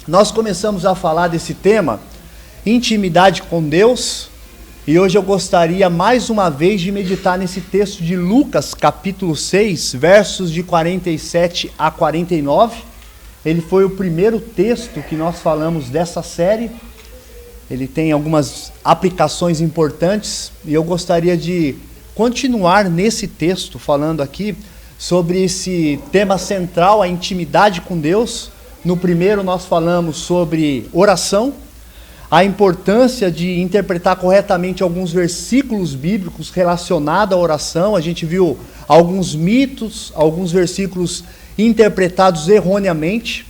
Nós começamos a falar desse tema, intimidade com Deus, e hoje eu gostaria mais uma vez de meditar nesse texto de Lucas, capítulo 6, versos de 47 a 49. Ele foi o primeiro texto que nós falamos dessa série. Ele tem algumas aplicações importantes, e eu gostaria de continuar nesse texto, falando aqui sobre esse tema central, a intimidade com Deus. No primeiro nós falamos sobre oração, a importância de interpretar corretamente alguns versículos bíblicos relacionados à oração. A gente viu alguns mitos, alguns versículos interpretados erroneamente.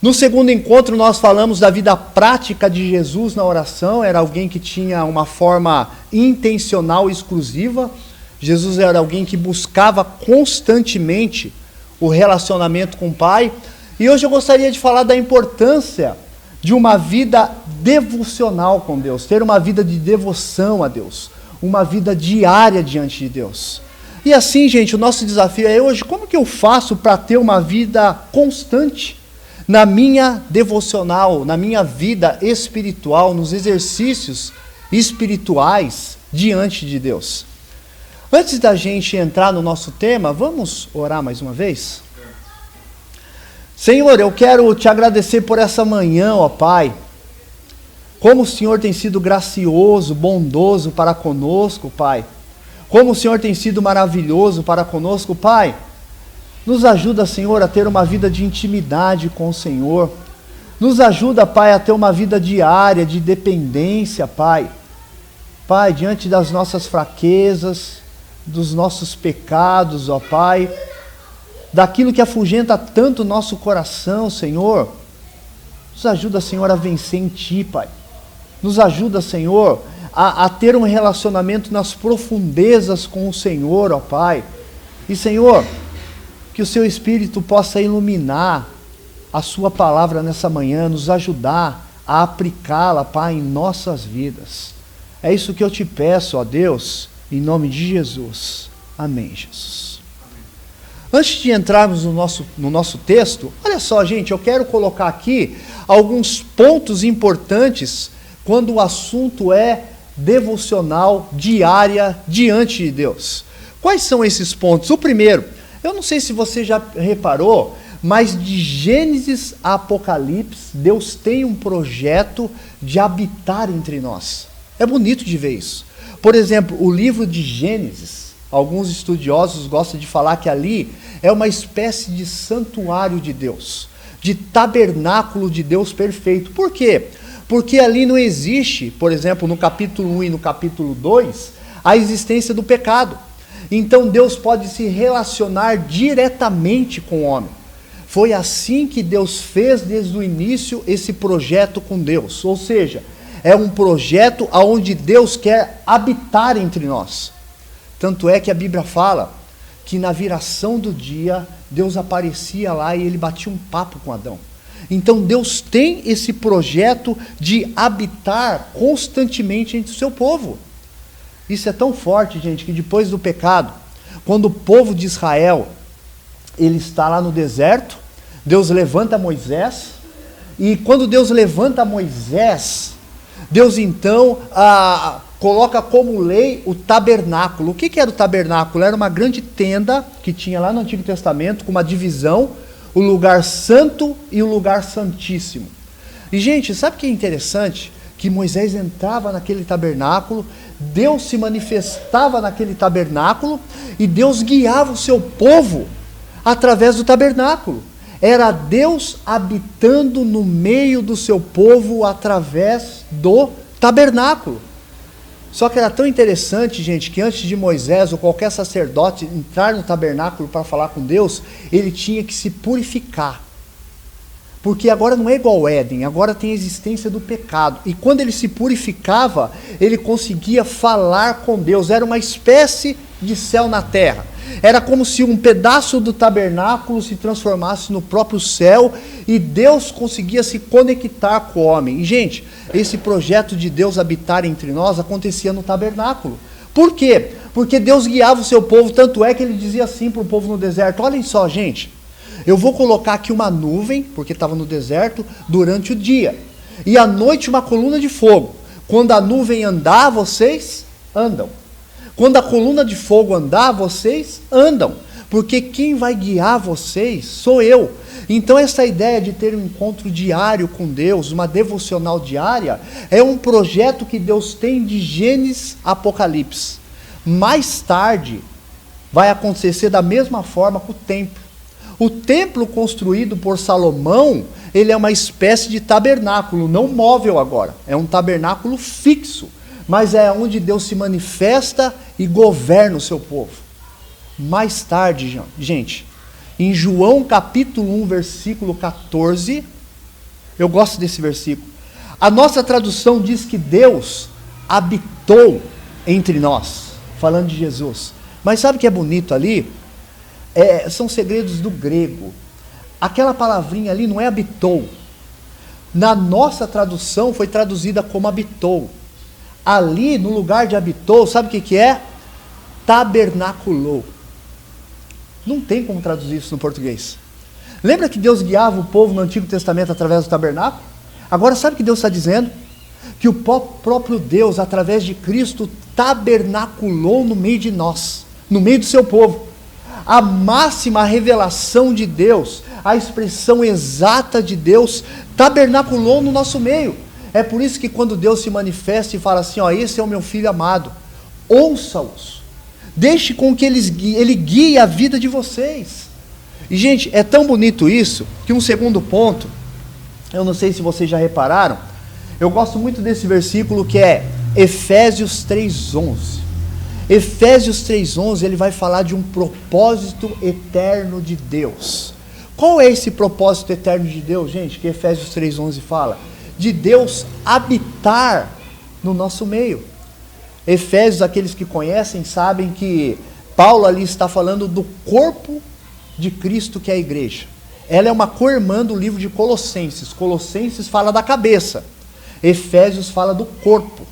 No segundo encontro nós falamos da vida prática de Jesus na oração. Era alguém que tinha uma forma intencional e exclusiva. Jesus era alguém que buscava constantemente o relacionamento com o Pai. E hoje eu gostaria de falar da importância de uma vida devocional com Deus, ter uma vida de devoção a Deus, uma vida diária diante de Deus. E assim, gente, o nosso desafio é hoje, como que eu faço para ter uma vida constante na minha devocional, na minha vida espiritual, nos exercícios espirituais diante de Deus? Antes da gente entrar no nosso tema, vamos orar mais uma vez? Senhor, eu quero te agradecer por essa manhã, ó Pai. Como o Senhor tem sido gracioso, bondoso para conosco, Pai. Como o Senhor tem sido maravilhoso para conosco, Pai. Nos ajuda, Senhor, a ter uma vida de intimidade com o Senhor. Nos ajuda, Pai, a ter uma vida diária de dependência, Pai. Pai, diante das nossas fraquezas, dos nossos pecados, ó Pai, daquilo que afugenta tanto o nosso coração, Senhor, nos ajuda, Senhor, a vencer em Ti, Pai. Nos ajuda, Senhor, a ter um relacionamento nas profundezas com o Senhor, ó Pai. E, Senhor, que o Seu Espírito possa iluminar a Sua palavra nessa manhã, nos ajudar a aplicá-la, Pai, em nossas vidas. É isso que eu te peço, ó Deus, em nome de Jesus. Amém, Jesus. Antes de entrarmos no nosso texto, olha só, gente, eu quero colocar aqui alguns pontos importantes quando o assunto é devocional diária diante de Deus. Quais são esses pontos? O primeiro, eu não sei se você já reparou, mas de Gênesis a Apocalipse, Deus tem um projeto de habitar entre nós. É bonito de ver isso. Por exemplo, o livro de Gênesis, alguns estudiosos gostam de falar que ali é uma espécie de santuário de Deus, de tabernáculo de Deus perfeito. Por quê? Porque ali não existe, por exemplo, no capítulo 1 e no capítulo 2, a existência do pecado. Então Deus pode se relacionar diretamente com o homem. Foi assim que Deus fez desde o início esse projeto com Deus. Ou seja, é um projeto onde Deus quer habitar entre nós. Tanto é que a Bíblia fala que na viração do dia, Deus aparecia lá e ele batia um papo com Adão. Então Deus tem esse projeto de habitar constantemente entre o seu povo. Isso é tão forte, gente, que depois do pecado, quando o povo de Israel, ele está lá no deserto, Deus levanta Moisés, e quando Deus levanta Moisés, Deus então coloca como lei o tabernáculo. O que era o tabernáculo? Era uma grande tenda que tinha lá no Antigo Testamento, com uma divisão, o lugar santo e o lugar santíssimo. E, gente, sabe o que é interessante? Que Moisés entrava naquele tabernáculo, Deus se manifestava naquele tabernáculo, e Deus guiava o seu povo através do tabernáculo. Era Deus habitando no meio do seu povo através do tabernáculo. Só que era tão interessante, gente, que antes de Moisés ou qualquer sacerdote entrar no tabernáculo para falar com Deus, ele tinha que se purificar. Porque agora não é igual ao Éden, agora tem a existência do pecado. E quando ele se purificava, ele conseguia falar com Deus. Era uma espécie de céu na terra. Era como se um pedaço do tabernáculo se transformasse no próprio céu e Deus conseguia se conectar com o homem. E, gente, esse projeto de Deus habitar entre nós acontecia no tabernáculo. Por quê? Porque Deus guiava o seu povo, tanto é que ele dizia assim para o povo no deserto: olhem só, gente, Eu vou colocar aqui uma nuvem, porque estava no deserto, durante o dia. E à noite uma coluna de fogo. Quando a nuvem andar, vocês andam. Quando a coluna de fogo andar, vocês andam. Porque quem vai guiar vocês sou eu. Então essa ideia de ter um encontro diário com Deus, uma devocional diária, é um projeto que Deus tem de Gênesis a Apocalipse. Mais tarde, vai acontecer da mesma forma com o templo. O templo construído por Salomão, ele é uma espécie de tabernáculo, não móvel agora. É um tabernáculo fixo, mas é onde Deus se manifesta e governa o seu povo. Mais tarde, gente, em João capítulo 1, versículo 14, eu gosto desse versículo. A nossa tradução diz que Deus habitou entre nós, falando de Jesus. Mas sabe o que é bonito ali? São segredos do grego. Aquela palavrinha ali não é habitou. Na nossa tradução foi traduzida como habitou. Ali, no lugar de habitou, sabe o que é? Tabernaculou. Não tem como traduzir isso no português. Lembra que Deus guiava o povo no Antigo Testamento através do tabernáculo? Agora sabe o que Deus está dizendo? Que o próprio Deus, através de Cristo, tabernaculou no meio de nós, no meio do seu povo. A máxima revelação de Deus, a expressão exata de Deus, tabernaculou no nosso meio. É por isso que quando Deus se manifesta e fala assim, ó, esse é o meu filho amado, ouça-os, deixe com que ele guie a vida de vocês. E gente, é tão bonito isso, que um segundo ponto, eu não sei se vocês já repararam, eu gosto muito desse versículo que é Efésios 3:11. Efésios 3:11, ele vai falar de um propósito eterno de Deus. Qual é esse propósito eterno de Deus, gente, que Efésios 3:11 fala? De Deus habitar no nosso meio. Efésios, aqueles que conhecem, sabem que Paulo ali está falando do corpo de Cristo, que é a igreja. Ela é uma co-irmã do livro de Colossenses. Colossenses fala da cabeça. Efésios fala do corpo.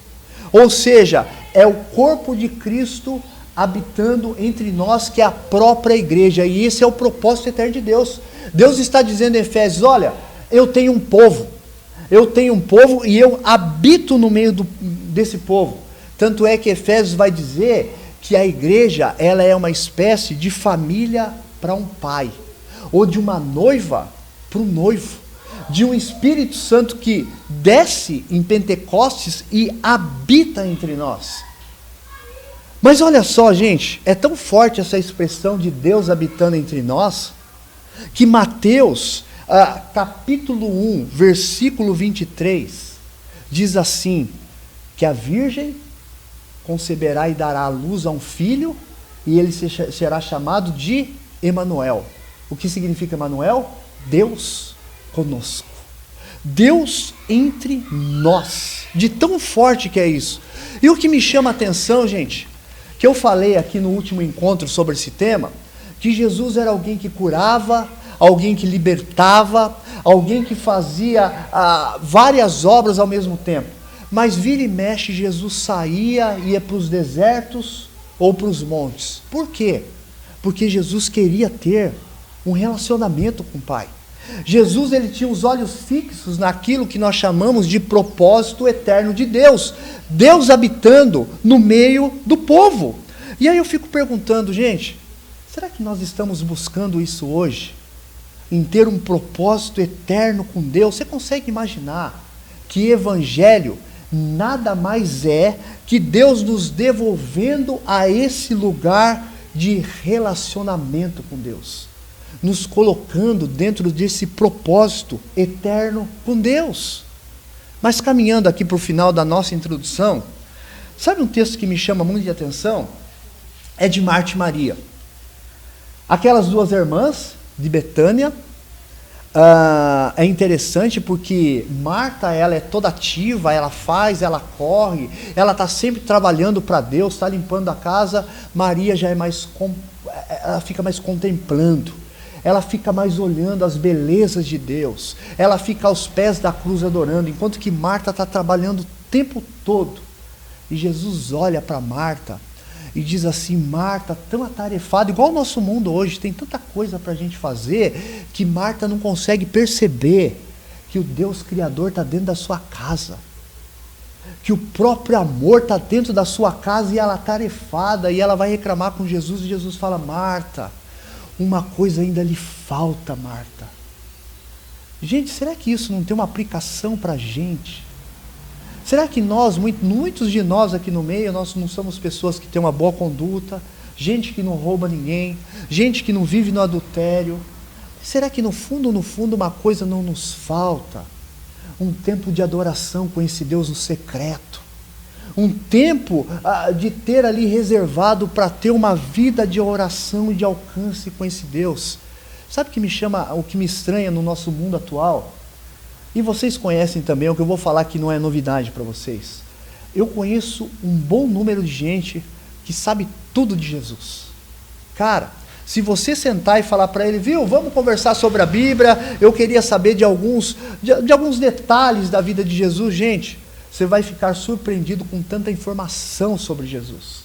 Ou seja, é o corpo de Cristo habitando entre nós, que é a própria igreja. E esse é o propósito eterno de Deus. Deus está dizendo em Efésios, olha, eu tenho um povo e eu habito no meio desse povo. Tanto é que Efésios vai dizer que a igreja, ela é uma espécie de família para um pai, ou de uma noiva para um noivo, de um Espírito Santo que desce em Pentecostes e habita entre nós. Mas olha só, gente, é tão forte essa expressão de Deus habitando entre nós, que Mateus, capítulo 1, versículo 23, diz assim, que a virgem conceberá e dará à luz a um filho, e ele será chamado de Emanuel. O que significa Emanuel? Deus conosco. Deus entre nós. De tão forte que é isso. E o que me chama a atenção, gente, que eu falei aqui no último encontro sobre esse tema, que Jesus era alguém que curava, alguém que libertava, alguém que fazia várias obras ao mesmo tempo. Mas vira e mexe, Jesus saía, ia para os desertos ou para os montes. Por quê? Porque Jesus queria ter um relacionamento com o Pai. Jesus, ele tinha os olhos fixos naquilo que nós chamamos de propósito eterno de Deus. Deus habitando no meio do povo. E aí eu fico perguntando, gente, será que nós estamos buscando isso hoje? Em ter um propósito eterno com Deus? Você consegue imaginar que evangelho nada mais é que Deus nos devolvendo a esse lugar de relacionamento com Deus, nos colocando dentro desse propósito eterno com Deus. Mas caminhando aqui para o final da nossa introdução, sabe um texto que me chama muito de atenção? É de Marta e Maria. Aquelas duas irmãs de Betânia. É interessante porque Marta, ela é toda ativa, ela faz, ela corre, ela está sempre trabalhando para Deus, está limpando a casa. Maria já é ela fica mais contemplando, ela fica mais olhando as belezas de Deus, ela fica aos pés da cruz adorando, enquanto que Marta está trabalhando o tempo todo. E Jesus olha para Marta e diz assim: Marta, tão atarefada, igual o nosso mundo hoje, tem tanta coisa para a gente fazer, que Marta não consegue perceber que o Deus Criador está dentro da sua casa, que o próprio amor está dentro da sua casa, e ela atarefada, e ela vai reclamar com Jesus, e Jesus fala: Marta, uma coisa ainda lhe falta, Marta. Gente, será que isso não tem uma aplicação para a gente? Será que nós, muitos de nós aqui no meio, nós não somos pessoas que têm uma boa conduta, gente que não rouba ninguém, gente que não vive no adultério? Será que no fundo, uma coisa não nos falta? Um tempo de adoração com esse Deus no secreto. Um tempo de ter ali reservado para ter uma vida de oração e de alcance com esse Deus. Sabe o que me estranha no nosso mundo atual? E vocês conhecem também, o que eu vou falar que não é novidade para vocês. Eu conheço um bom número de gente que sabe tudo de Jesus. Cara, se você sentar e falar para ele: viu, vamos conversar sobre a Bíblia, eu queria saber de alguns detalhes da vida de Jesus, gente, você vai ficar surpreendido com tanta informação sobre Jesus.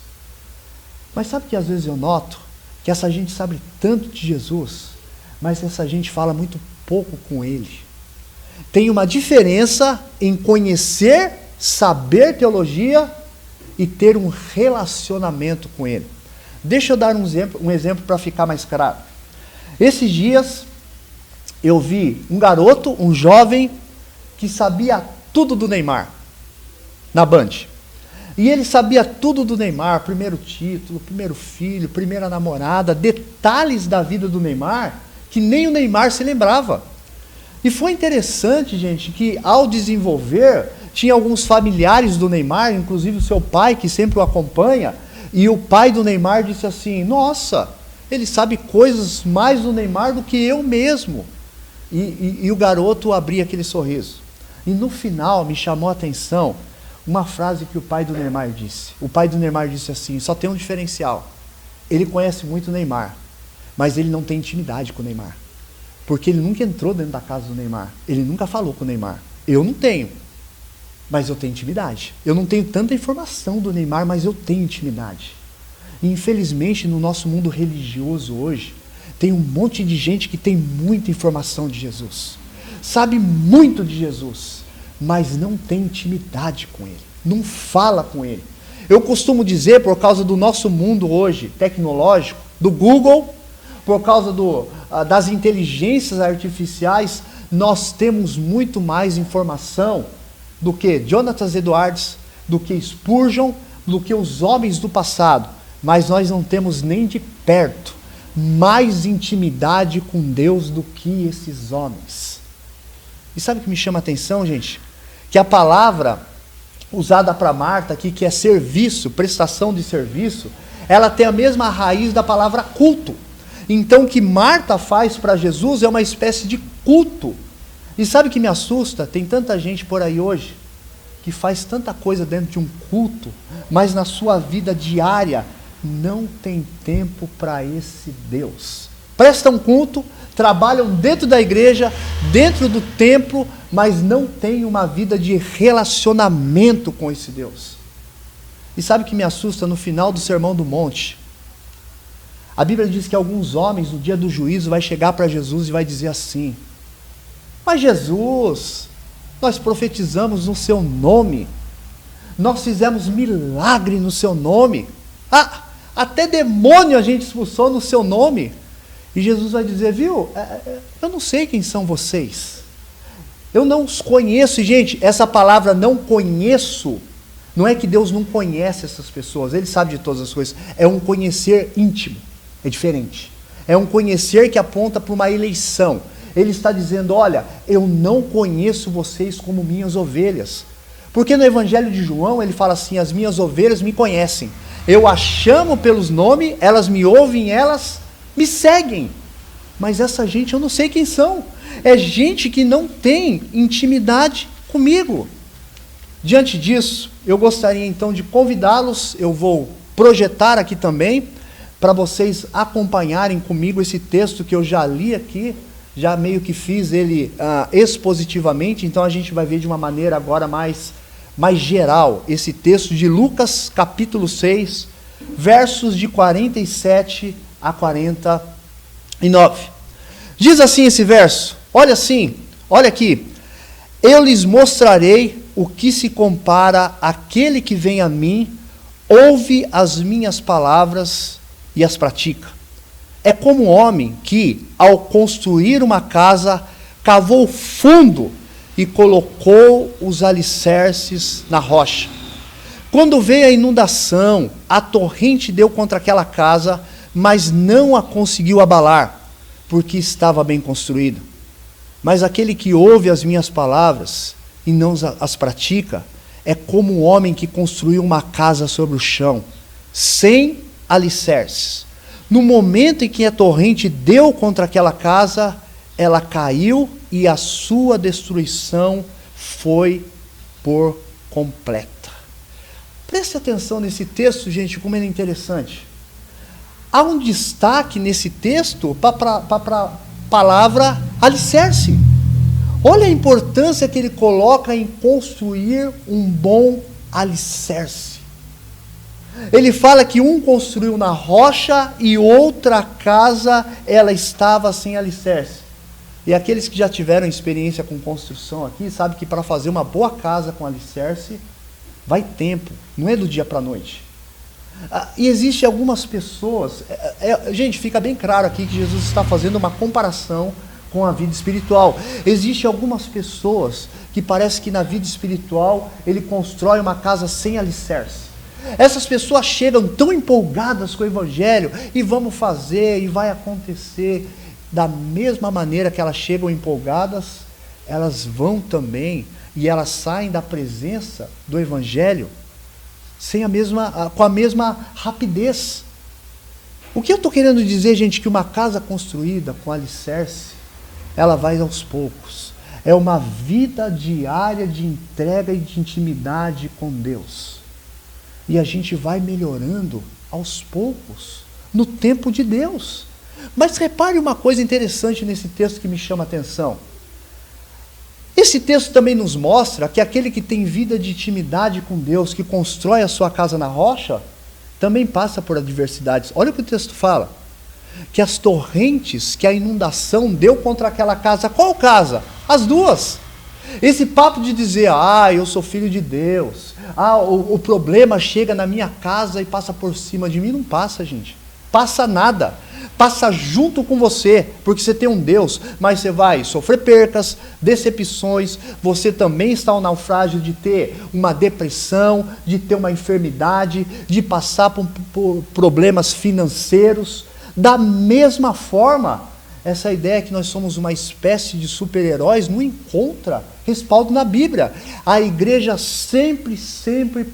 Mas sabe que às vezes eu noto que essa gente sabe tanto de Jesus, mas essa gente fala muito pouco com ele. Tem uma diferença em conhecer, saber teologia e ter um relacionamento com ele. Deixa eu dar um exemplo para ficar mais claro. Esses dias eu vi um garoto, um jovem, que sabia tudo do Neymar, na Band. E ele sabia tudo do Neymar: primeiro título, primeiro filho, primeira namorada, detalhes da vida do Neymar, que nem o Neymar se lembrava. E foi interessante, gente, que ao desenvolver, tinha alguns familiares do Neymar, inclusive o seu pai, que sempre o acompanha, e o pai do Neymar disse assim: nossa, ele sabe coisas mais do Neymar do que eu mesmo. E o garoto abria aquele sorriso. E no final me chamou a atenção uma frase que o pai do Neymar disse. O pai do Neymar disse assim: só tem um diferencial, ele conhece muito o Neymar, mas ele não tem intimidade com o Neymar. Porque ele nunca entrou dentro da casa do Neymar. Ele nunca falou com o Neymar. Eu não tenho, mas eu tenho intimidade. Eu não tenho tanta informação do Neymar, mas eu tenho intimidade. E infelizmente no nosso mundo religioso hoje, tem um monte de gente que tem muita informação de Jesus. Sabe muito de Jesus, mas não tem intimidade com ele. Não fala com ele. Eu costumo dizer, por causa do nosso mundo hoje tecnológico, do Google, por causa das inteligências artificiais, nós temos muito mais informação do que Jonathan Edwards, do que Spurgeon, do que os homens do passado. Mas nós não temos nem de perto mais intimidade com Deus do que esses homens. E sabe o que me chama a atenção, gente? Que a palavra usada para Marta aqui, que é serviço, prestação de serviço, ela tem a mesma raiz da palavra culto. Então o que Marta faz para Jesus é uma espécie de culto. E sabe o que me assusta? Tem tanta gente por aí hoje que faz tanta coisa dentro de um culto, mas na sua vida diária não tem tempo para esse Deus. Prestam culto, trabalham dentro da igreja, dentro do templo, mas não tem uma vida de relacionamento com esse Deus. E sabe o que me assusta? No final do Sermão do Monte, a Bíblia diz que alguns homens, no dia do juízo, vai chegar para Jesus e vai dizer assim: mas Jesus, nós profetizamos no seu nome, nós fizemos milagre no seu nome, até demônio a gente expulsou no seu nome. E Jesus vai dizer: viu, eu não sei quem são vocês, eu não os conheço. E gente, essa palavra não conheço, não é que Deus não conhece essas pessoas, Ele sabe de todas as coisas, é um conhecer íntimo. É diferente. É um conhecer que aponta para uma eleição. Ele está dizendo: olha, eu não conheço vocês como minhas ovelhas. Porque no Evangelho de João ele fala assim: as minhas ovelhas me conhecem. Eu as chamo pelos nomes, elas me ouvem, elas me seguem. Mas essa gente eu não sei quem são. É gente que não tem intimidade comigo. Diante disso, eu gostaria então de convidá-los, eu vou projetar aqui também, para vocês acompanharem comigo esse texto que eu já li aqui, já meio que fiz ele expositivamente, então a gente vai ver de uma maneira agora mais geral, esse texto de Lucas capítulo 6, versos de 47 a 49. Diz assim esse verso, olha aqui. Eu lhes mostrarei o que se compara àquele que vem a mim, ouve as minhas palavras e as pratica. É como um homem que, ao construir uma casa, cavou fundo e colocou os alicerces na rocha. Quando veio a inundação, a torrente deu contra aquela casa, mas não a conseguiu abalar, porque estava bem construída. Mas aquele que ouve as minhas palavras e não as pratica, é como um homem que construiu uma casa sobre o chão, sem alicerces. No momento em que a torrente deu contra aquela casa, ela caiu e a sua destruição foi por completa. Preste atenção nesse texto, gente, como ele é interessante. Há um destaque nesse texto para a palavra alicerce. Olha a importância que ele coloca em construir um bom alicerce. Ele fala que um construiu na rocha e outra casa, ela estava sem alicerce. E aqueles que já tiveram experiência com construção aqui, sabem que para fazer uma boa casa com alicerce, vai tempo, não é do dia para a noite. E existem algumas pessoas, gente, fica bem claro aqui que Jesus está fazendo uma comparação com a vida espiritual. Existem algumas pessoas que parece que na vida espiritual ele constrói uma casa sem alicerce. Essas pessoas chegam tão empolgadas com o Evangelho, e vamos fazer, e vai acontecer. Da mesma maneira que elas chegam empolgadas, elas vão também, e elas saem da presença do Evangelho com a mesma rapidez. O que eu estou querendo dizer, gente, que uma casa construída com alicerce, ela vai aos poucos. É uma vida diária de entrega e de intimidade com Deus. E a gente vai melhorando aos poucos, no tempo de Deus. Mas repare uma coisa interessante nesse texto que me chama a atenção. Esse texto também nos mostra que aquele que tem vida de intimidade com Deus, que constrói a sua casa na rocha, também passa por adversidades. Olha o que o texto fala. Que as torrentes, que a inundação deu contra aquela casa. Qual casa? As duas. Esse papo de dizer, eu sou filho de Deus, o problema chega na minha casa e passa por cima de mim, não passa, gente. Passa nada. Passa junto com você, porque você tem um Deus, mas você vai sofrer percas, decepções, você também está no naufrágio de ter uma depressão, de ter uma enfermidade, de passar por problemas financeiros. Da mesma forma, essa ideia que nós somos uma espécie de super-heróis não encontra respaldo na Bíblia. A igreja sempre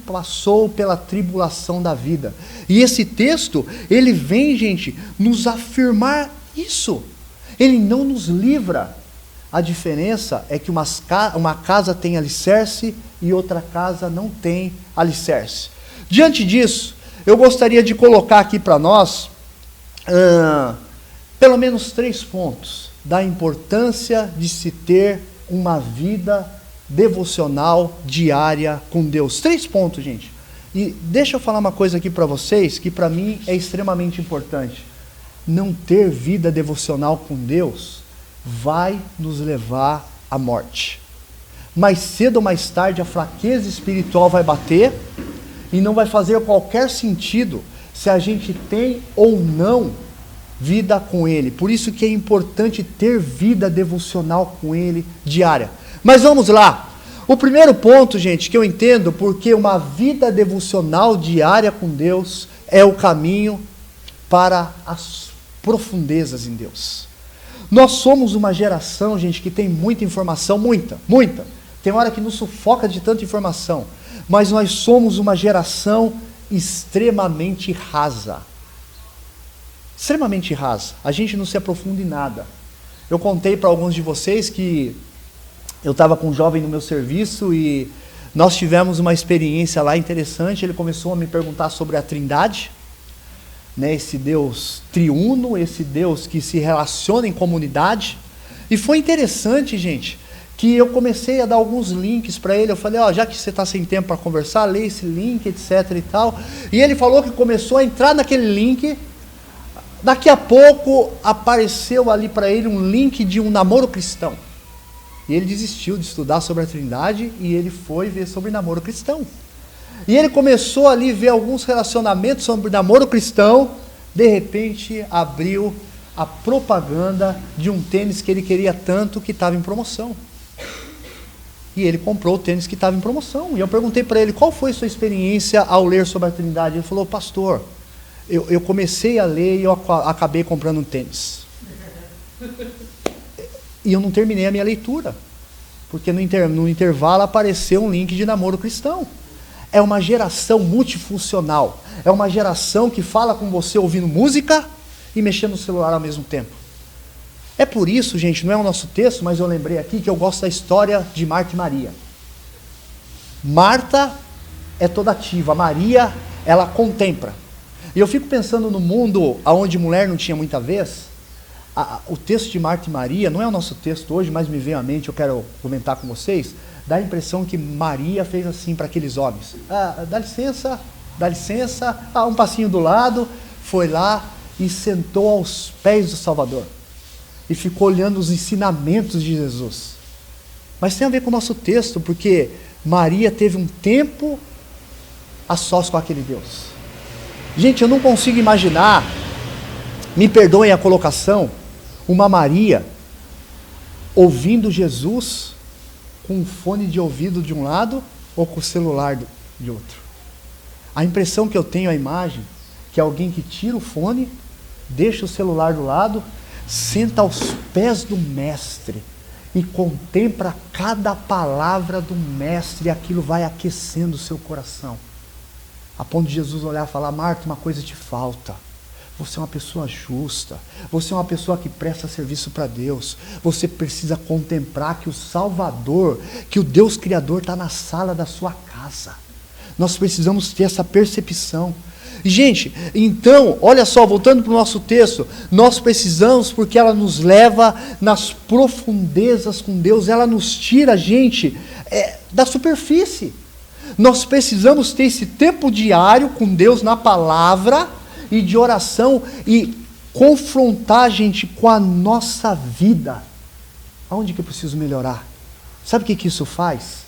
passou pela tribulação da vida. E esse texto, ele vem, gente, nos afirmar isso. Ele não nos livra. A diferença é que uma casa tem alicerce e outra casa não tem alicerce. Diante disso, eu gostaria de colocar aqui para nós pelo menos 3 pontos da importância de se ter uma vida devocional diária com Deus. 3 pontos, gente. E deixa eu falar uma coisa aqui para vocês, que para mim é extremamente importante. Não ter vida devocional com Deus vai nos levar à morte. Mais cedo ou mais tarde a fraqueza espiritual vai bater e não vai fazer qualquer sentido se a gente tem ou não vida com Ele. Por isso que é importante ter vida devocional com Ele diária. Mas vamos lá. O primeiro ponto, gente, que eu entendo porque uma vida devocional diária com Deus é o caminho para as profundezas em Deus. Nós somos uma geração, gente, que tem muita informação, muita. Tem hora que nos sufoca de tanta informação. Mas nós somos uma geração extremamente rasa. Extremamente rasa. A gente não se aprofunda em nada. Eu contei para alguns de vocês que eu estava com um jovem no meu serviço e nós tivemos uma experiência lá interessante. Ele começou a me perguntar sobre a Trindade, né, esse Deus triuno, esse Deus que se relaciona em comunidade. E foi interessante, gente, que eu comecei a dar alguns links para ele. Eu falei, já que você está sem tempo para conversar, lê esse link, etc e tal. E ele falou que começou a entrar naquele link. Daqui a pouco apareceu ali para ele um link de um namoro cristão. E ele desistiu de estudar sobre a Trindade e ele foi ver sobre namoro cristão. E ele começou ali a ver alguns relacionamentos sobre namoro cristão. De repente abriu a propaganda de um tênis que ele queria tanto, que estava em promoção. E ele comprou o tênis que estava em promoção. E eu perguntei para ele, qual foi a sua experiência ao ler sobre a Trindade? Ele falou, pastor, eu comecei a ler e eu acabei comprando um tênis. E eu não terminei a minha leitura, porque no intervalo apareceu um link de namoro cristão. É uma geração multifuncional. É uma geração que fala com você ouvindo música e mexendo no celular ao mesmo tempo. É por isso, gente, não é o nosso texto, mas eu lembrei aqui que eu gosto da história de Marta e Maria. Marta é toda ativa, Maria, ela contempla. E eu fico pensando no mundo onde mulher não tinha muita vez. O texto de Marta e Maria, não é o nosso texto hoje, mas me veio à mente, eu quero comentar com vocês, dá a impressão que Maria fez assim para aqueles homens. Dá licença, um passinho do lado, foi lá e sentou aos pés do Salvador. E ficou olhando os ensinamentos de Jesus. Mas tem a ver com o nosso texto, porque Maria teve um tempo a sós com aquele Deus. Gente, eu não consigo imaginar, me perdoem a colocação, uma Maria ouvindo Jesus com um fone de ouvido de um lado ou com o celular de outro. A impressão que eu tenho, a imagem, que é alguém que tira o fone, deixa o celular do lado, senta aos pés do mestre e contempla cada palavra do mestre, e aquilo vai aquecendo o seu coração. A ponto de Jesus olhar e falar, Marta, uma coisa te falta. Você é uma pessoa justa, você é uma pessoa que presta serviço para Deus, você precisa contemplar que o Salvador, que o Deus Criador está na sala da sua casa. Nós precisamos ter essa percepção. Gente, então, olha só, voltando para o nosso texto, nós precisamos, porque ela nos leva nas profundezas com Deus, ela nos tira, gente, da superfície. Nós precisamos ter esse tempo diário com Deus na palavra e de oração e confrontar, gente, com a nossa vida. Aonde que eu preciso melhorar? Sabe o que isso faz?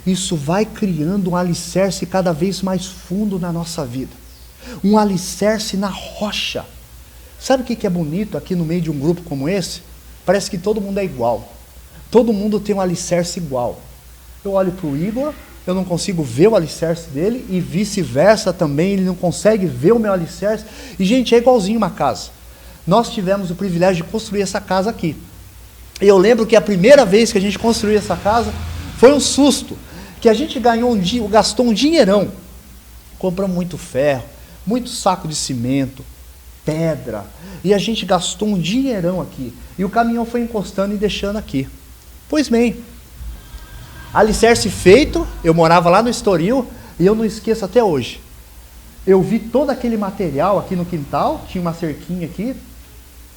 Isso vai criando um alicerce cada vez mais fundo na nossa vida. Um alicerce na rocha. Sabe o que é bonito aqui no meio de um grupo como esse? Parece que todo mundo é igual. Todo mundo tem um alicerce igual. Eu olho para o Igor, eu não consigo ver o alicerce dele, e vice-versa também, ele não consegue ver o meu alicerce. E, gente, é igualzinho uma casa. Nós tivemos o privilégio de construir essa casa aqui. E eu lembro que a primeira vez que a gente construiu essa casa, foi um susto. Que a gente gastou um dinheirão. Compramos muito ferro, muito saco de cimento, pedra, e a gente gastou um dinheirão aqui, e o caminhão foi encostando e deixando aqui. Pois bem, alicerce feito, eu morava lá no Estoril, e eu não esqueço até hoje, eu vi todo aquele material aqui no quintal, tinha uma cerquinha aqui,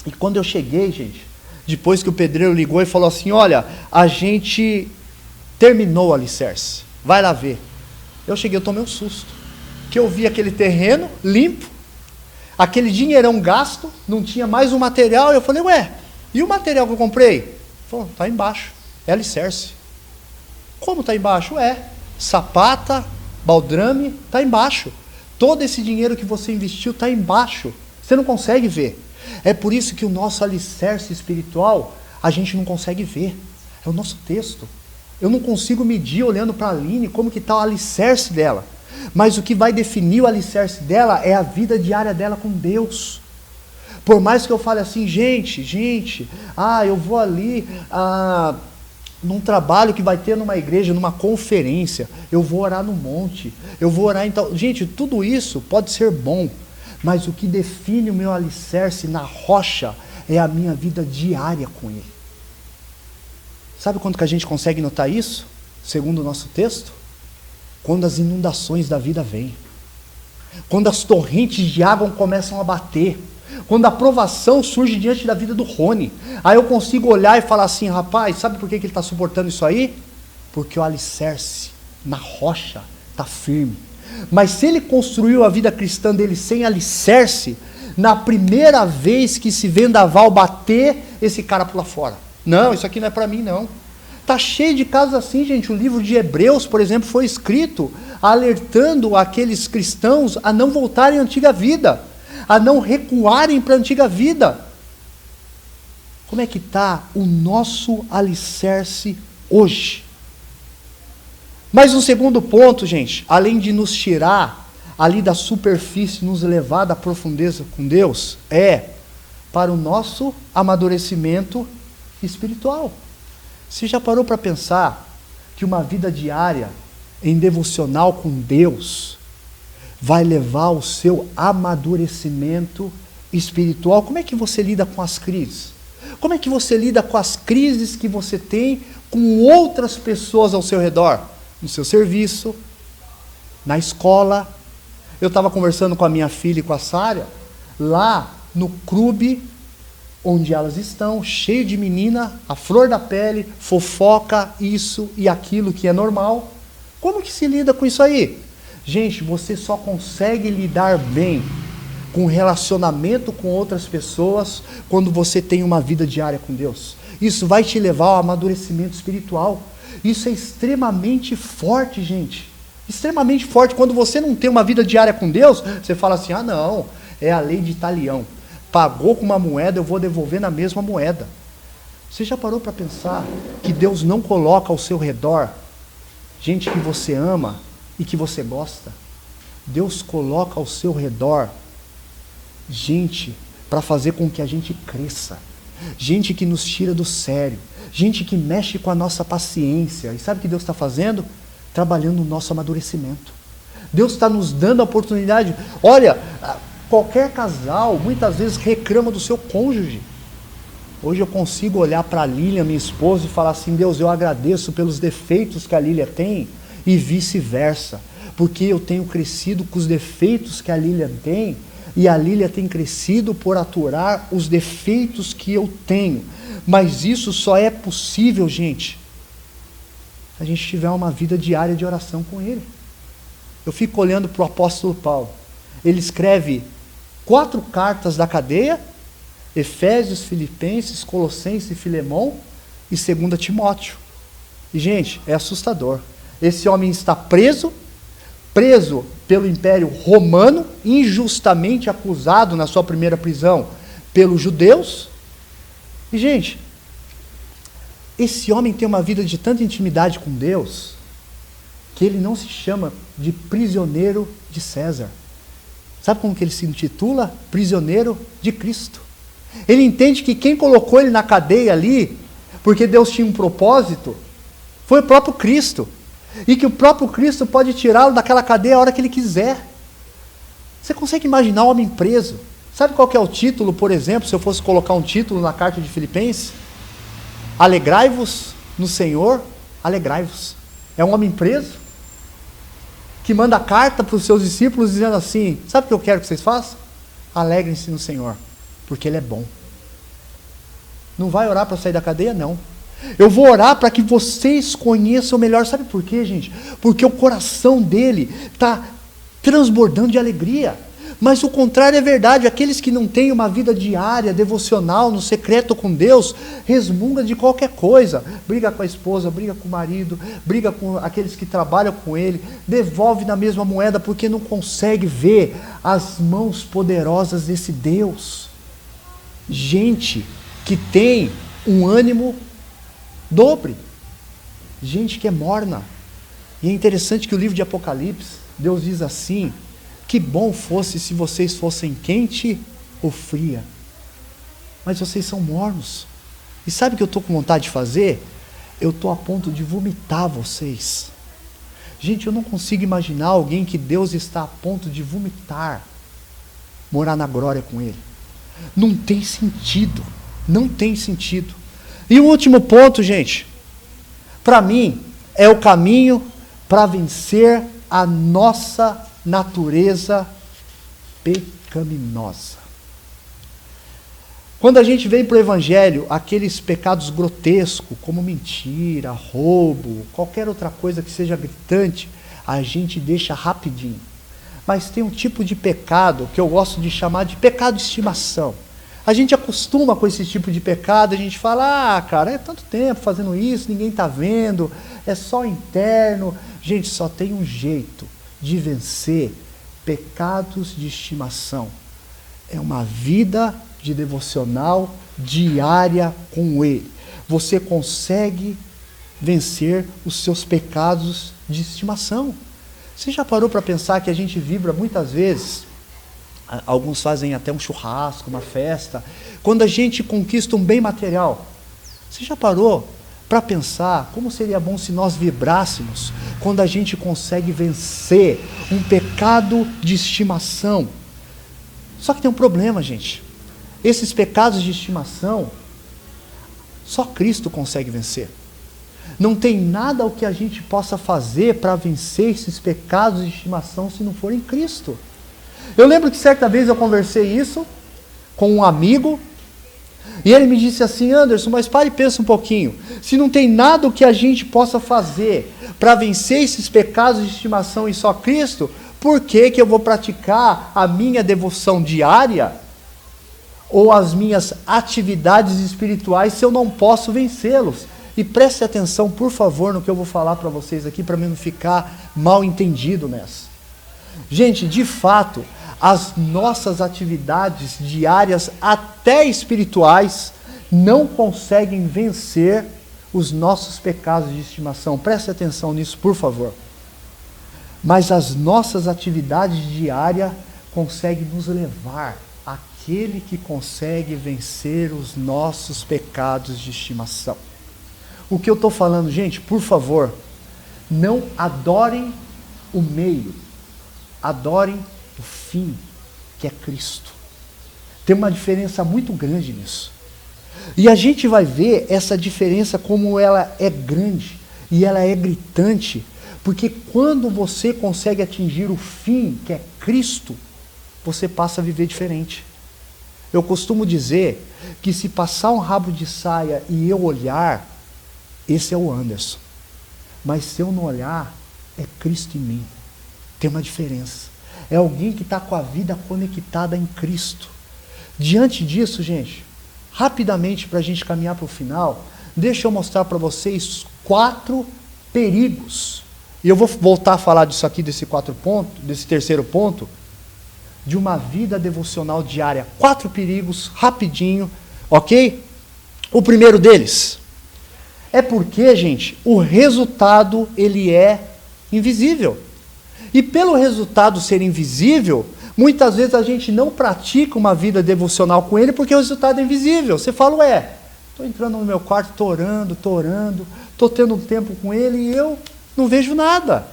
e quando eu cheguei, gente, depois que o pedreiro ligou e falou assim, olha, a gente terminou o alicerce, vai lá ver. Eu cheguei, eu tomei um susto, que eu vi aquele terreno limpo, aquele dinheirão gasto, não tinha mais um material, eu falei, e o material que eu comprei? Ele falou, está embaixo, é alicerce. Como está embaixo? Sapata, baldrame, está embaixo. Todo esse dinheiro que você investiu está embaixo, você não consegue ver. É por isso que o nosso alicerce espiritual, a gente não consegue ver, é o nosso texto. Eu não consigo medir olhando para a Aline como que está o alicerce dela. Mas o que vai definir o alicerce dela é a vida diária dela com Deus. Por mais que eu fale assim, gente, eu vou ali num trabalho que vai ter numa igreja, numa conferência, eu vou orar no monte, eu vou orar em tal... Gente, tudo isso pode ser bom, mas o que define o meu alicerce na rocha é a minha vida diária com Ele. Sabe quando que a gente consegue notar isso? Segundo o nosso texto? Quando as inundações da vida vêm, quando as torrentes de água começam a bater, Quando a provação surge diante da vida do Rony, aí eu consigo olhar e falar assim, rapaz, sabe por que ele está suportando isso aí? Porque o alicerce na rocha está firme. Mas se ele construiu a vida cristã dele sem alicerce, na primeira vez que esse vendaval bater, esse cara pula fora. Não, isso aqui não é para mim não. Está cheio de casos assim, gente. O livro de Hebreus, por exemplo, foi escrito alertando aqueles cristãos a não voltarem à antiga vida, a não recuarem para a antiga vida. Como é que está o nosso alicerce hoje? Mas um segundo ponto, gente, além de nos tirar ali da superfície, nos levar da profundeza com Deus, é para o nosso amadurecimento espiritual. Você já parou para pensar que uma vida diária em devocional com Deus vai levar ao seu amadurecimento espiritual? Como é que você lida com as crises? Como é que você lida com as crises que você tem com outras pessoas ao seu redor? No seu serviço, na escola. Eu estava conversando com a minha filha e com a Sária, lá no clube onde elas estão, cheio de menina, a flor da pele, fofoca, isso e aquilo que é normal. Como que se lida com isso aí? Gente, você só consegue lidar bem com relacionamento com outras pessoas quando você tem uma vida diária com Deus. Isso vai te levar ao amadurecimento espiritual. Isso é extremamente forte, gente. Extremamente forte. Quando você não tem uma vida diária com Deus, você fala assim, ah não, é a lei de talião. Pagou com uma moeda, eu vou devolver na mesma moeda. Você já parou para pensar que Deus não coloca ao seu redor gente que você ama e que você gosta? Deus coloca ao seu redor gente para fazer com que a gente cresça. Gente que nos tira do sério. Gente que mexe com a nossa paciência. E sabe o que Deus está fazendo? Trabalhando no nosso amadurecimento. Deus está nos dando a oportunidade. Olha, qualquer casal muitas vezes reclama do seu cônjuge. Hoje eu consigo olhar para a Lília, minha esposa, e falar assim, Deus, eu agradeço pelos defeitos que a Lília tem e vice-versa. Porque eu tenho crescido com os defeitos que a Lília tem e a Lília tem crescido por aturar os defeitos que eu tenho. Mas isso só é possível, gente, se a gente tiver uma vida diária de oração com Ele. Eu fico olhando para o apóstolo Paulo. Ele escreve 4 cartas da cadeia, Efésios, Filipenses, Colossenses e Filemão, e 2 Timóteo. E, gente, é assustador. Esse homem está preso pelo Império Romano, injustamente acusado na sua primeira prisão pelos judeus. E, gente, esse homem tem uma vida de tanta intimidade com Deus, que ele não se chama de prisioneiro de César. Sabe como que ele se intitula? Prisioneiro de Cristo. Ele entende que quem colocou ele na cadeia ali, porque Deus tinha um propósito, foi o próprio Cristo. E que o próprio Cristo pode tirá-lo daquela cadeia a hora que ele quiser. Você consegue imaginar um homem preso? Sabe qual que é o título, por exemplo, se eu fosse colocar um título na carta de Filipenses? Alegrai-vos no Senhor, alegrai-vos. É um homem preso, que manda carta para os seus discípulos dizendo assim, sabe o que eu quero que vocês façam? Alegrem-se no Senhor, porque Ele é bom. Não vai orar para sair da cadeia? Não. Eu vou orar para que vocês conheçam melhor. Sabe por quê, gente? Porque o coração dele está transbordando de alegria. Mas o contrário é verdade. Aqueles que não têm uma vida diária, devocional, no secreto com Deus, resmunga de qualquer coisa. Briga com a esposa, briga com o marido, briga com aqueles que trabalham com ele, devolve na mesma moeda porque não consegue ver as mãos poderosas desse Deus. Gente que tem um ânimo dobre. Gente que é morna. E é interessante que o livro de Apocalipse, Deus diz assim, que bom fosse se vocês fossem quente ou fria. Mas vocês são mornos. E sabe o que eu estou com vontade de fazer? Eu estou a ponto de vomitar vocês. Gente, eu não consigo imaginar alguém que Deus está a ponto de vomitar, morar na glória com Ele. Não tem sentido. Não tem sentido. E o último ponto, gente, para mim, é o caminho para vencer a nossa natureza pecaminosa. Quando a gente vem para o Evangelho, aqueles pecados grotescos, como mentira, roubo, qualquer outra coisa que seja gritante, a gente deixa rapidinho. Mas tem um tipo de pecado que eu gosto de chamar de pecado de estimação. A gente acostuma com esse tipo de pecado, a gente fala, cara, é tanto tempo fazendo isso, ninguém está vendo, é só interno. Gente, só tem um jeito de vencer pecados de estimação. É uma vida de devocional diária com Ele. Você consegue vencer os seus pecados de estimação. Você já parou para pensar que a gente vibra muitas vezes, alguns fazem até um churrasco, uma festa, quando a gente conquista um bem material? Você já parou para pensar como seria bom se nós vibrássemos quando a gente consegue vencer um pecado de estimação? Só que tem um problema, gente. Esses pecados de estimação, só Cristo consegue vencer. Não tem nada o que a gente possa fazer para vencer esses pecados de estimação se não for em Cristo. Eu lembro que certa vez eu conversei isso com um amigo, e ele me disse assim, Anderson, mas pare e pensa um pouquinho. Se não tem nada o que a gente possa fazer para vencer esses pecados de estimação em só Cristo, por que eu vou praticar a minha devoção diária ou as minhas atividades espirituais se eu não posso vencê-los? E preste atenção, por favor, no que eu vou falar para vocês aqui, para mim não ficar mal entendido nessa. Gente, de fato, as nossas atividades diárias, até espirituais, não conseguem vencer os nossos pecados de estimação. Preste atenção nisso, por favor. Mas as nossas atividades diárias conseguem nos levar àquele que consegue vencer os nossos pecados de estimação. O que eu estou falando, gente, por favor, não adorem o meio, adorem o fim, que é Cristo. Tem uma diferença muito grande nisso. E a gente vai ver essa diferença como ela é grande e ela é gritante, porque quando você consegue atingir o fim, que é Cristo, você passa a viver diferente. Eu costumo dizer que se passar um rabo de saia e eu olhar, esse é o Anderson. Mas se eu não olhar, é Cristo em mim. Tem uma diferença. É alguém que está com a vida conectada em Cristo. Diante disso, gente, rapidamente para a gente caminhar para o final, deixa eu mostrar para vocês 4 perigos. E eu vou voltar a falar disso aqui, desse terceiro ponto, de uma vida devocional diária. 4 perigos, rapidinho, ok? O primeiro deles é porque, gente, o resultado ele é invisível. E pelo resultado ser invisível, muitas vezes a gente não pratica uma vida devocional com ele porque o resultado é invisível. Você fala, estou entrando no meu quarto, estou orando, estou tendo um tempo com ele e eu não vejo nada.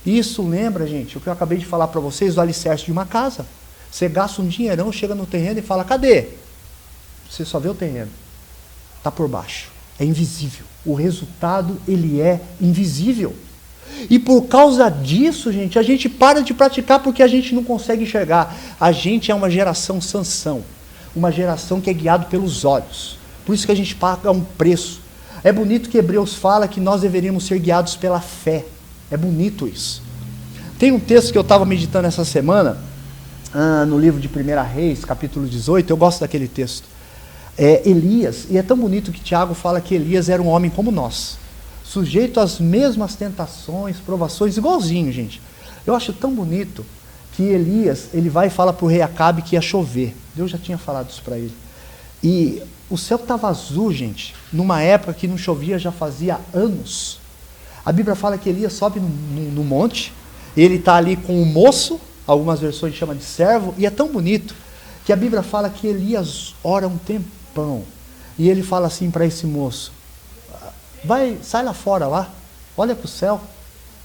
Isso lembra, gente, o que eu acabei de falar para vocês, do alicerce de uma casa. Você gasta um dinheirão, chega no terreno e fala, cadê? Você só vê o terreno. Está por baixo. É invisível. O resultado, ele é invisível. E por causa disso, gente, a gente para de praticar porque a gente não consegue enxergar. A gente é uma geração Sansão. Uma geração que é guiada pelos olhos. Por isso que a gente paga um preço. É bonito que Hebreus fala que nós deveríamos ser guiados pela fé. É bonito isso. Tem um texto que eu estava meditando essa semana, no livro de 1 Reis, capítulo 18, eu gosto daquele texto. Elias, e é tão bonito que Tiago fala que Elias era um homem como nós, sujeito às mesmas tentações, provações, igualzinho, gente. Eu acho tão bonito que Elias, ele vai e fala para o rei Acabe que ia chover. Deus já tinha falado isso para ele. E o céu estava azul, gente, numa época que não chovia já fazia anos. A Bíblia fala que Elias sobe no monte, ele está ali com o moço, algumas versões chamam de servo, e é tão bonito que a Bíblia fala que Elias ora um tempão, e ele fala assim para esse moço, sai lá fora, olha para o céu,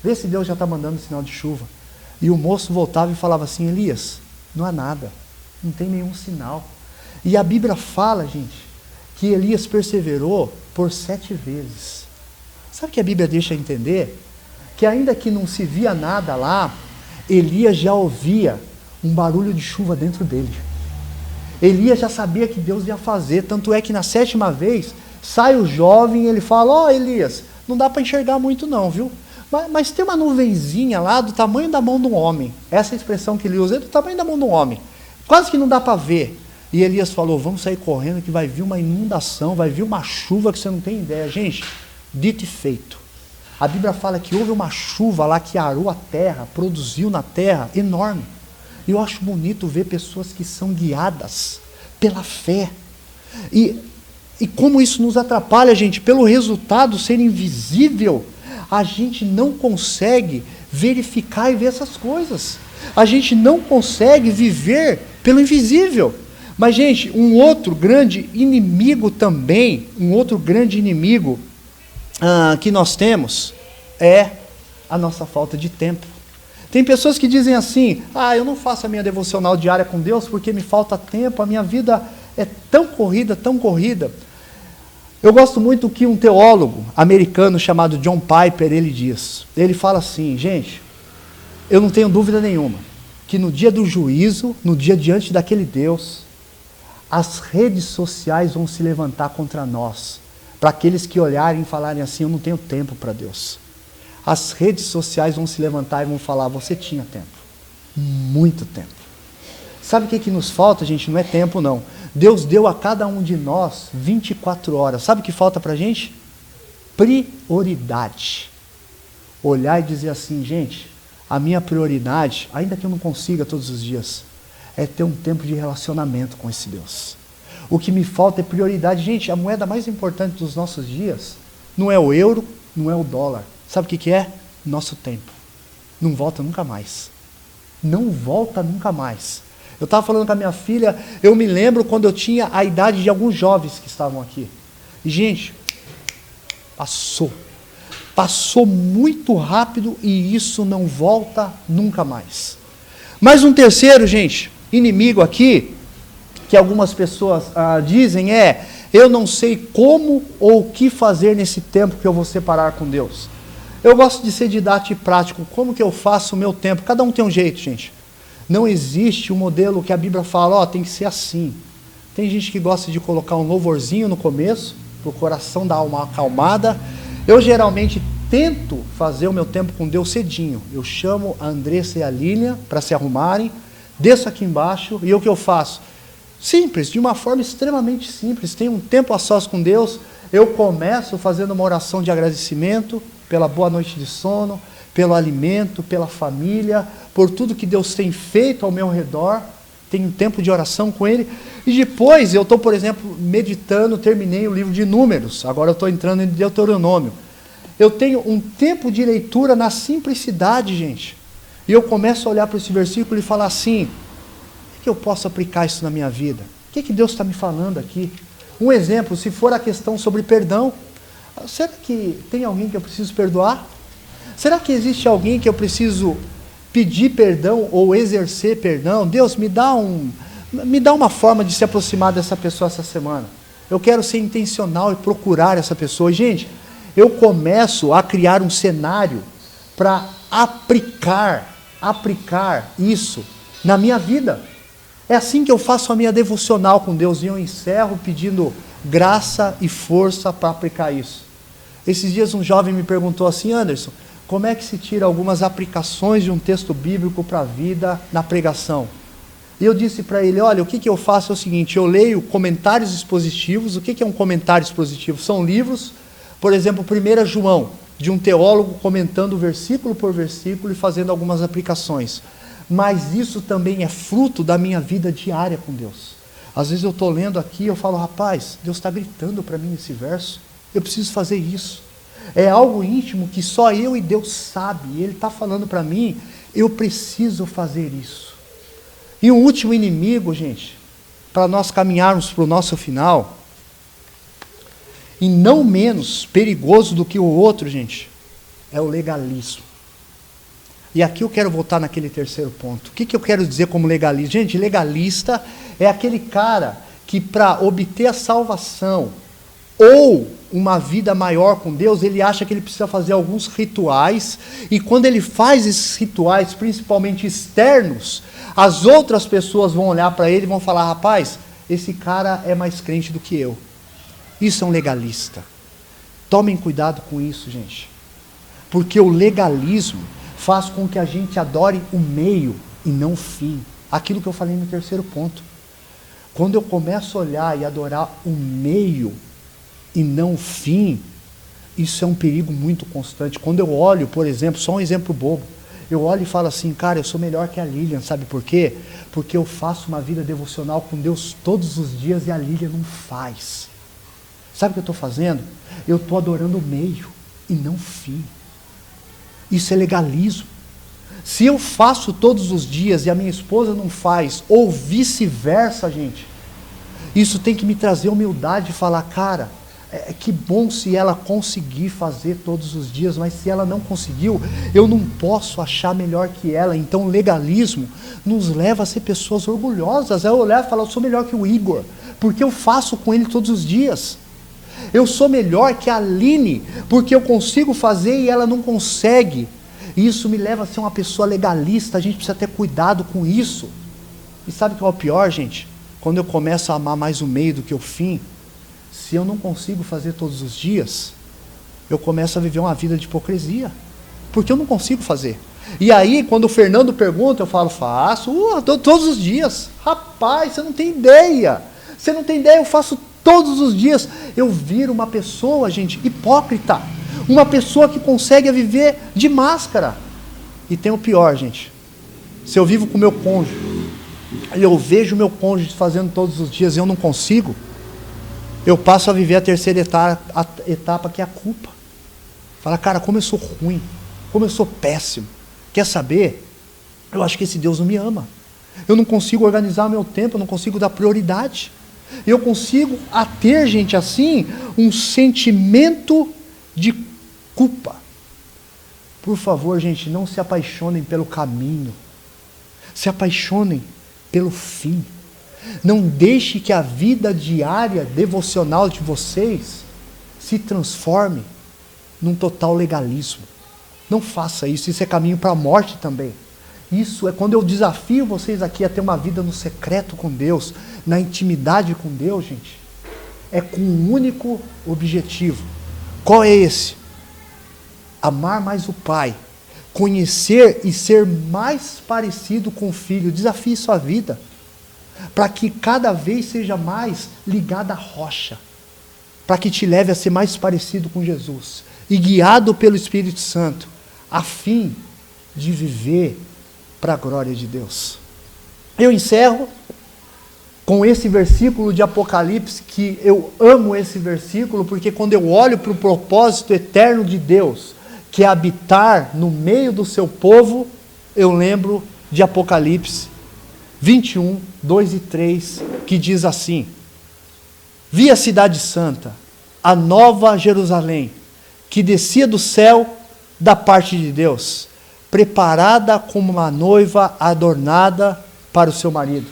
vê se Deus já está mandando sinal de chuva. E o moço voltava e falava assim, Elias, não há nada, não tem nenhum sinal. E a Bíblia fala, gente, que Elias perseverou por 7 vezes. Sabe o que a Bíblia deixa entender? Que ainda que não se via nada lá, Elias já ouvia um barulho de chuva dentro dele. Elias já sabia que Deus ia fazer, tanto é que na 7ª vez, sai o jovem e ele fala, Elias, não dá para enxergar muito não, viu? Mas tem uma nuvenzinha lá do tamanho da mão de um homem. Essa expressão que ele usa é do tamanho da mão de um homem. Quase que não dá para ver. E Elias falou, vamos sair correndo que vai vir uma inundação, vai vir uma chuva que você não tem ideia. Gente, dito e feito. A Bíblia fala que houve uma chuva lá que arou a terra, produziu na terra, enorme. E eu acho bonito ver pessoas que são guiadas pela fé. E como isso nos atrapalha, gente, pelo resultado ser invisível, a gente não consegue verificar e ver essas coisas. A gente não consegue viver pelo invisível. Mas, gente, um outro grande inimigo também, que nós temos é a nossa falta de tempo. Tem pessoas que dizem assim, eu não faço a minha devocional diária com Deus porque me falta tempo, a minha vida é tão corrida, tão corrida. Eu gosto muito do que um teólogo americano chamado John Piper, ele diz. Ele fala assim, gente, eu não tenho dúvida nenhuma, que no dia do juízo, no dia diante daquele Deus, as redes sociais vão se levantar contra nós, para aqueles que olharem e falarem assim, eu não tenho tempo para Deus. As redes sociais vão se levantar e vão falar, você tinha tempo, muito tempo. Sabe o que nos falta, gente? Não é tempo não. Deus deu a cada um de nós 24 horas. Sabe o que falta para a gente? Prioridade. Olhar e dizer assim, gente, a minha prioridade, ainda que eu não consiga todos os dias, é ter um tempo de relacionamento com esse Deus. O que me falta é prioridade. Gente, a moeda mais importante dos nossos dias não é o euro, não é o dólar. Sabe o que é? Nosso tempo. Não volta nunca mais. Não volta nunca mais. Eu estava falando com a minha filha, eu me lembro quando eu tinha a idade de alguns jovens que estavam aqui. E, gente, passou muito rápido e isso não volta nunca mais. Mas um terceiro, gente, inimigo aqui, que algumas pessoas dizem eu não sei como ou o que fazer nesse tempo que eu vou separar com Deus. Eu gosto de ser didático e prático. Como que eu faço o meu tempo? Cada um tem um jeito, gente. Não existe um modelo que a Bíblia fala, tem que ser assim. Tem gente que gosta de colocar um louvorzinho no começo, para o coração dar uma acalmada. Eu geralmente tento fazer o meu tempo com Deus cedinho. Eu chamo a Andressa e a Lília para se arrumarem, desço aqui embaixo, e o que eu faço? Simples, de uma forma extremamente simples. Tenho um tempo a sós com Deus, eu começo fazendo uma oração de agradecimento pela boa noite de sono, pelo alimento, pela família, por tudo que Deus tem feito ao meu redor. Tenho um tempo de oração com Ele. E depois eu estou, por exemplo, meditando, terminei o livro de Números, agora eu estou entrando em Deuteronômio. Eu tenho um tempo de leitura na simplicidade, gente. E eu começo a olhar para esse versículo e falar assim, que eu posso aplicar isso na minha vida? O que Deus está me falando aqui? Um exemplo, se for a questão sobre perdão, será que tem alguém que eu preciso perdoar? Será que existe alguém que eu preciso pedir perdão ou exercer perdão? Deus, me dá uma forma de se aproximar dessa pessoa essa semana. Eu quero ser intencional e procurar essa pessoa. E, gente, eu começo a criar um cenário para aplicar isso na minha vida. É assim que eu faço a minha devocional com Deus e eu encerro pedindo graça e força para aplicar isso. Esses dias um jovem me perguntou assim, Anderson, como é que se tira algumas aplicações de um texto bíblico para a vida na pregação? E eu disse para ele, olha, o que eu faço é o seguinte, eu leio comentários expositivos. O que é um comentário expositivo? São livros, por exemplo, 1 João, de um teólogo comentando versículo por versículo e fazendo algumas aplicações. Mas isso também é fruto da minha vida diária com Deus. Às vezes eu estou lendo aqui e eu falo, rapaz, Deus está gritando para mim esse verso, eu preciso fazer isso. É algo íntimo que só eu e Deus sabe, e Ele está falando para mim, eu preciso fazer isso. E um último inimigo, gente, para nós caminharmos para o nosso final, e não menos perigoso do que o outro, gente, é o legalismo. E aqui eu quero voltar naquele terceiro ponto. O que eu quero dizer como legalista? Gente, legalista é aquele cara que para obter a salvação ou uma vida maior com Deus, ele acha que ele precisa fazer alguns rituais, e quando ele faz esses rituais, principalmente externos, as outras pessoas vão olhar para ele e vão falar, rapaz, esse cara é mais crente do que eu. Isso é um legalista. Tomem cuidado com isso, gente. Porque o legalismo faz com que a gente adore o meio e não o fim. Aquilo que eu falei no terceiro ponto. Quando eu começo a olhar e adorar o meio e não o fim, isso é um perigo muito constante. Quando eu olho, por exemplo, só um exemplo bobo, eu olho e falo assim, cara, eu sou melhor que a Lilian, sabe por quê? Porque eu faço uma vida devocional com Deus todos os dias e a Lilian não faz. Sabe o que eu estou fazendo? Eu estou adorando o meio e não o fim. Isso é legalismo. Se eu faço todos os dias e a minha esposa não faz, ou vice-versa, gente, isso tem que me trazer humildade e falar, cara, que bom se ela conseguir fazer todos os dias, mas se ela não conseguiu, eu não posso achar melhor que ela. Então o legalismo nos leva a ser pessoas orgulhosas, é olhar e falar, eu sou melhor que o Igor, porque eu faço com ele todos os dias. Eu sou melhor que a Aline, porque eu consigo fazer e ela não consegue. E isso me leva a ser uma pessoa legalista, a gente precisa ter cuidado com isso. E sabe o que é o pior, gente? Quando eu começo a amar mais o meio do que o fim, se eu não consigo fazer todos os dias, eu começo a viver uma vida de hipocrisia, porque eu não consigo fazer. E aí, quando o Fernando pergunta, eu falo, faço, todos os dias. Rapaz, você não tem ideia. Você não tem ideia, eu faço todos os dias. Eu viro uma pessoa, gente, hipócrita. Uma pessoa que consegue viver de máscara. E tem o pior, gente. Se eu vivo com o meu cônjuge, e eu vejo o meu cônjuge fazendo todos os dias e eu não consigo, eu passo a viver a terceira etapa, que é a culpa. Fala, cara, como eu sou ruim, como eu sou péssimo. Quer saber? Eu acho que esse Deus não me ama. Eu não consigo organizar o meu tempo, eu não consigo dar prioridade. Eu consigo ter, gente, assim, um sentimento de culpa. Por favor, gente, não se apaixonem pelo caminho. Se apaixonem pelo fim. Não deixe que a vida diária, devocional de vocês, se transforme num total legalismo. Não faça isso, isso é caminho para a morte também. Isso é quando eu desafio vocês aqui a ter uma vida no secreto com Deus, na intimidade com Deus, gente. É com um único objetivo. Qual é esse? Amar mais o Pai, conhecer e ser mais parecido com o Filho. Desafie sua vida, para que cada vez seja mais ligado à rocha, para que te leve a ser mais parecido com Jesus, e guiado pelo Espírito Santo, a fim de viver para a glória de Deus. Eu encerro com esse versículo de Apocalipse, que eu amo esse versículo, porque quando eu olho para o propósito eterno de Deus, que é habitar no meio do seu povo, eu lembro de Apocalipse 21, 2 e 3, que diz assim: vi a cidade santa, a nova Jerusalém, que descia do céu da parte de Deus, preparada como uma noiva adornada para o seu marido.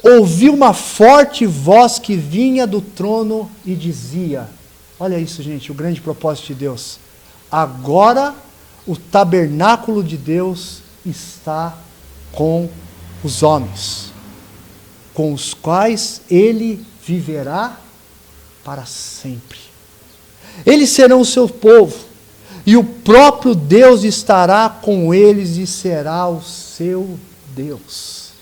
Ouvi uma forte voz que vinha do trono e dizia, olha isso, gente, o grande propósito de Deus, agora o tabernáculo de Deus está com os homens, com os quais ele viverá para sempre. Eles serão o seu povo, e o próprio Deus estará com eles e será o seu Deus.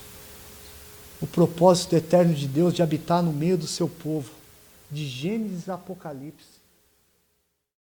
O propósito eterno de Deus de habitar no meio do seu povo, de Gênesis a Apocalipse,